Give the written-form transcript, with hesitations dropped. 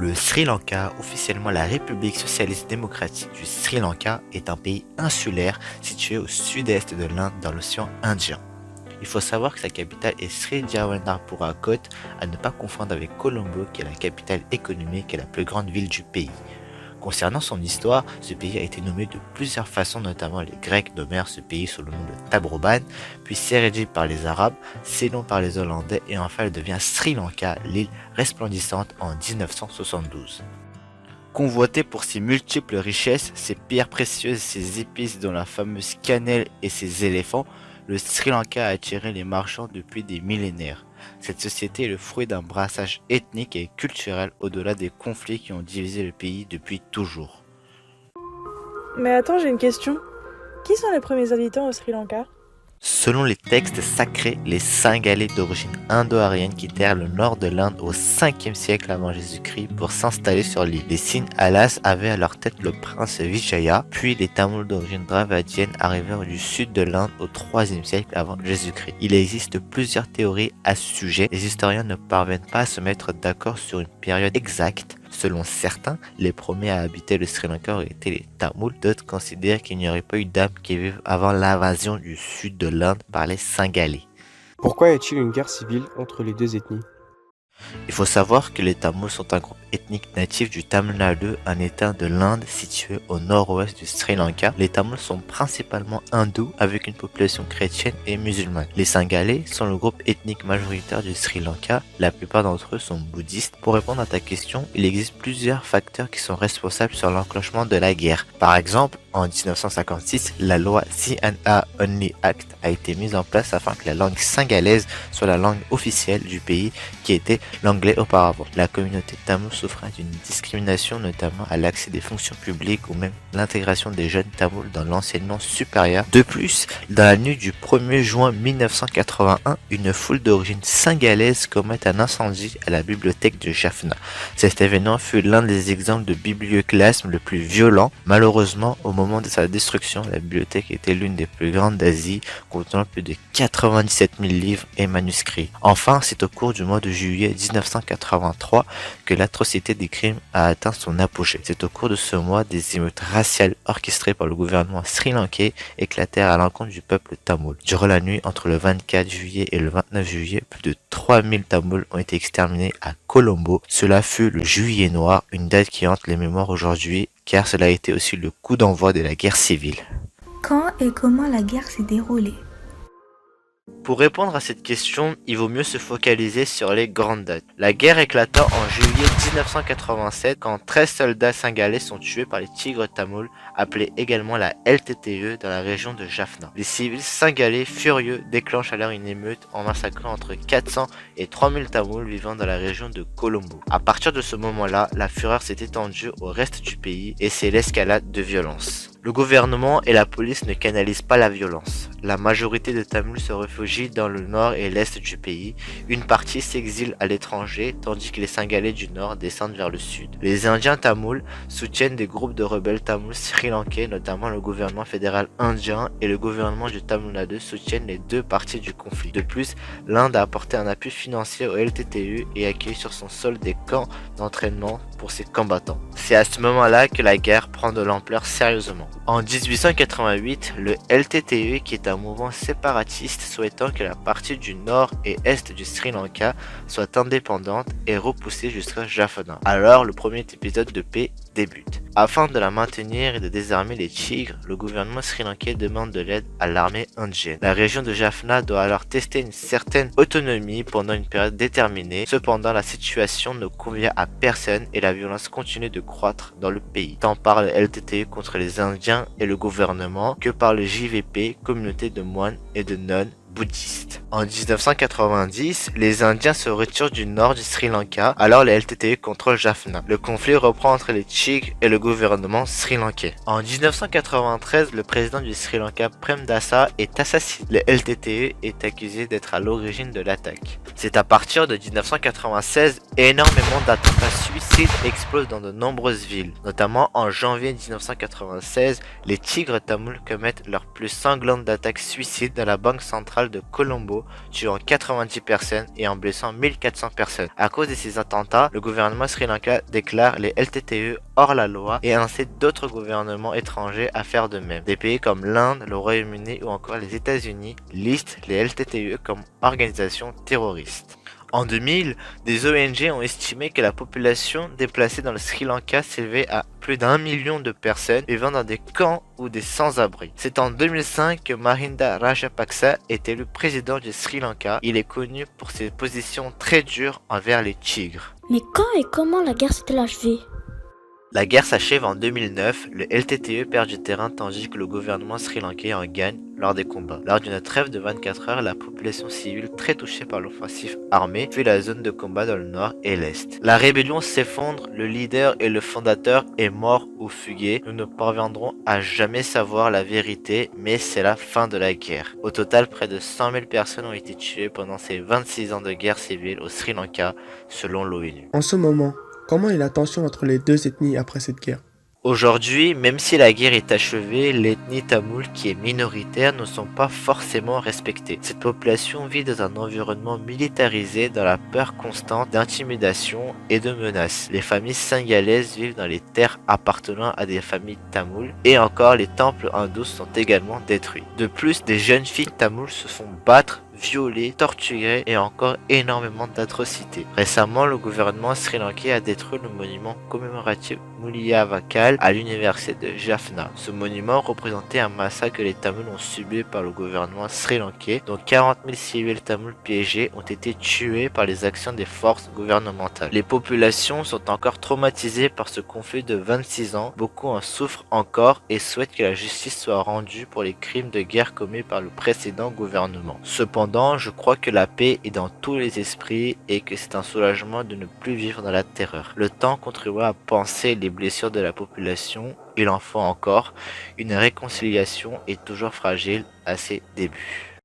Le Sri Lanka, officiellement la République socialiste démocratique du Sri Lanka, est un pays insulaire situé au sud-est de l'Inde dans l'océan Indien. Il faut savoir que sa capitale est Sri Jawaharlal Kot, à ne pas confondre avec Colombo qui est la capitale économique et la plus grande ville du pays. Concernant son histoire, ce pays a été nommé de plusieurs façons, notamment les Grecs nommèrent ce pays sous le nom de Tabroban, puis Seredi par les Arabes, Ceylon par les Hollandais et enfin elle devient Sri Lanka, l'île resplendissante en 1972. Convoité pour ses multiples richesses, ses pierres précieuses, ses épices dont la fameuse cannelle et ses éléphants, le Sri Lanka a attiré les marchands depuis des millénaires. Cette société est le fruit d'un brassage ethnique et culturel au-delà des conflits qui ont divisé le pays depuis toujours. Mais attends, j'ai une question. Qui sont les premiers habitants au Sri Lanka? Selon les textes sacrés, les Singalais d'origine indo-aryenne quittèrent le nord de l'Inde au 5e siècle avant Jésus-Christ pour s'installer sur l'île. Les Sinhalas avaient à leur tête le prince Vijaya, puis les Tamouls d'origine dravadienne arrivèrent du sud de l'Inde au 3e siècle avant Jésus-Christ. Il existe plusieurs théories à ce sujet. Les historiens ne parviennent pas à se mettre d'accord sur une période exacte. Selon certains, les premiers à habiter le Sri Lanka auraient été les Tamouls. D'autres considèrent qu'il n'y aurait pas eu d'âmes qui vivent avant l'invasion du sud de l'Inde par les Singalais. Pourquoi y a-t-il une guerre civile entre les deux ethnies? Il faut savoir que les Tamouls sont un groupe ethnique natif du Tamil Nadu, un état de l'Inde situé au nord-ouest du Sri Lanka. Les Tamouls sont principalement hindous avec une population chrétienne et musulmane. Les Singalais sont le groupe ethnique majoritaire du Sri Lanka. La plupart d'entre eux sont bouddhistes. Pour répondre à ta question, il existe plusieurs facteurs qui sont responsables sur l'enclenchement de la guerre. Par exemple, en 1956, la loi CNA Only Act a été mise en place afin que la langue singalaise soit la langue officielle du pays qui était l'anglais auparavant. La communauté tamoule souffrait d'une discrimination notamment à l'accès des fonctions publiques ou même l'intégration des jeunes tamouls dans l'enseignement supérieur. De plus, dans la nuit du 1er juin 1981, une foule d'origine singalaise commet un incendie à la bibliothèque de Jaffna. Cet événement fut l'un des exemples de biblioclasme le plus violent. Malheureusement, au moment de sa destruction, la bibliothèque était l'une des plus grandes d'Asie, contenant plus de 97 000 livres et manuscrits. Enfin, c'est au cours du mois de juillet 1983 que l'atrocité des crimes a atteint son apogée. C'est au cours de ce mois des émeutes raciales orchestrées par le gouvernement sri-lankais éclatèrent à l'encontre du peuple tamoul. Durant la nuit entre le 24 juillet et le 29 juillet, plus de 3000 Tamouls ont été exterminés à Colombo. Cela fut le Juillet Noir, une date qui hante les mémoires aujourd'hui, car cela a été aussi le coup d'envoi de la guerre civile. Quand et comment la guerre s'est déroulée? Pour répondre à cette question, il vaut mieux se focaliser sur les grandes dates. La guerre éclata en juillet 1987 quand 13 soldats singalais sont tués par les tigres tamouls, appelés également la LTTE, dans la région de Jaffna. Les civils singalais furieux déclenchent alors une émeute en massacrant entre 400 et 3000 tamouls vivant dans la région de Colombo. À partir de ce moment-là, la fureur s'est étendue au reste du pays et c'est l'escalade de violence. Le gouvernement et la police ne canalisent pas la violence. La majorité de Tamouls se réfugient dans le nord et l'est du pays. Une partie s'exile à l'étranger, tandis que les Singalais du nord descendent vers le sud. Les Indiens tamouls soutiennent des groupes de rebelles tamouls sri-lankais, notamment le gouvernement fédéral indien et le gouvernement du Tamil Nadu soutiennent les deux parties du conflit. De plus, l'Inde a apporté un appui financier au LTTE et accueilli sur son sol des camps d'entraînement pour ses combattants. C'est à ce moment-là que la guerre prend de l'ampleur sérieusement. En 1888, le LTTE, qui est un mouvement séparatiste souhaitant que la partie du nord et est du Sri Lanka soit indépendante, est repoussée jusqu'à Jaffna. Alors, le premier épisode de paix débute. Afin de la maintenir et de désarmer les tigres, le gouvernement sri-lankais demande de l'aide à l'armée indienne. La région de Jaffna doit alors tester une certaine autonomie pendant une période déterminée. Cependant, la situation ne convient à personne et la violence continue de croître dans le pays, tant par le LTTE contre les Indiens et le gouvernement que par le JVP, communauté de moines et de nonnes bouddhistes. En 1990, les Indiens se retirent du nord du Sri Lanka, alors le LTTE contrôle Jaffna. Le conflit reprend entre les Tigres et le gouvernement sri-lankais. En 1993, le président du Sri Lanka, Prem Dasa, est assassiné. Le LTTE est accusé d'être à l'origine de l'attaque. C'est à partir de 1996, énormément d'attentats suicides explosent dans de nombreuses villes. Notamment en janvier 1996, les Tigres tamouls commettent leur plus sanglante attaque suicide dans la banque centrale centrale de Colombo, tuant 90 personnes et en blessant 1400 personnes. À cause de ces attentats, le gouvernement sri lankais déclare les LTTE hors la loi et incite d'autres gouvernements étrangers à faire de même. Des pays comme l'Inde, le Royaume-Uni ou encore les États-Unis listent les LTTE comme organisations terroristes. En 2000, des ONG ont estimé que la population déplacée dans le Sri Lanka s'élevait à plus d'1 million de personnes vivant dans des camps ou des sans-abri. C'est en 2005 que Mahinda Rajapaksa est élu président du Sri Lanka. Il est connu pour ses positions très dures envers les tigres. Mais quand et comment la guerre s'est-elle achevée? La guerre s'achève en 2009, le LTTE perd du terrain tandis que le gouvernement sri-lankais en gagne lors des combats. Lors d'une trêve de 24 heures, la population civile très touchée par l'offensive armée fuit la zone de combat dans le nord et l'est. La rébellion s'effondre, le leader et le fondateur est mort ou fugué. Nous ne parviendrons à jamais savoir la vérité, mais c'est la fin de la guerre. Au total, près de 100 000 personnes ont été tuées pendant ces 26 ans de guerre civile au Sri Lanka, selon l'ONU. En ce moment, comment est la tension entre les deux ethnies après cette guerre? Aujourd'hui, même si la guerre est achevée, l'ethnie tamoule qui est minoritaire ne sont pas forcément respectées. Cette population vit dans un environnement militarisé dans la peur constante d'intimidation et de menaces. Les familles singalaises vivent dans les terres appartenant à des familles tamoules et encore les temples hindous sont également détruits. De plus, des jeunes filles tamoules se font battre, violées, torturées et encore énormément d'atrocités. Récemment, le gouvernement sri-lankais a détruit le monument commémoratif Muliyavakal à l'université de Jaffna. Ce monument représentait un massacre que les Tamouls ont subi par le gouvernement sri-lankais, dont 40 000 civils tamouls piégés ont été tués par les actions des forces gouvernementales. Les populations sont encore traumatisées par ce conflit de 26 ans, beaucoup en souffrent encore et souhaitent que la justice soit rendue pour les crimes de guerre commis par le précédent gouvernement. Cependant, je crois que la paix est dans tous les esprits et que c'est un soulagement de ne plus vivre dans la terreur. Le temps contribuera à penser les blessures de la population, il en faut encore. Une réconciliation est toujours fragile à ses débuts.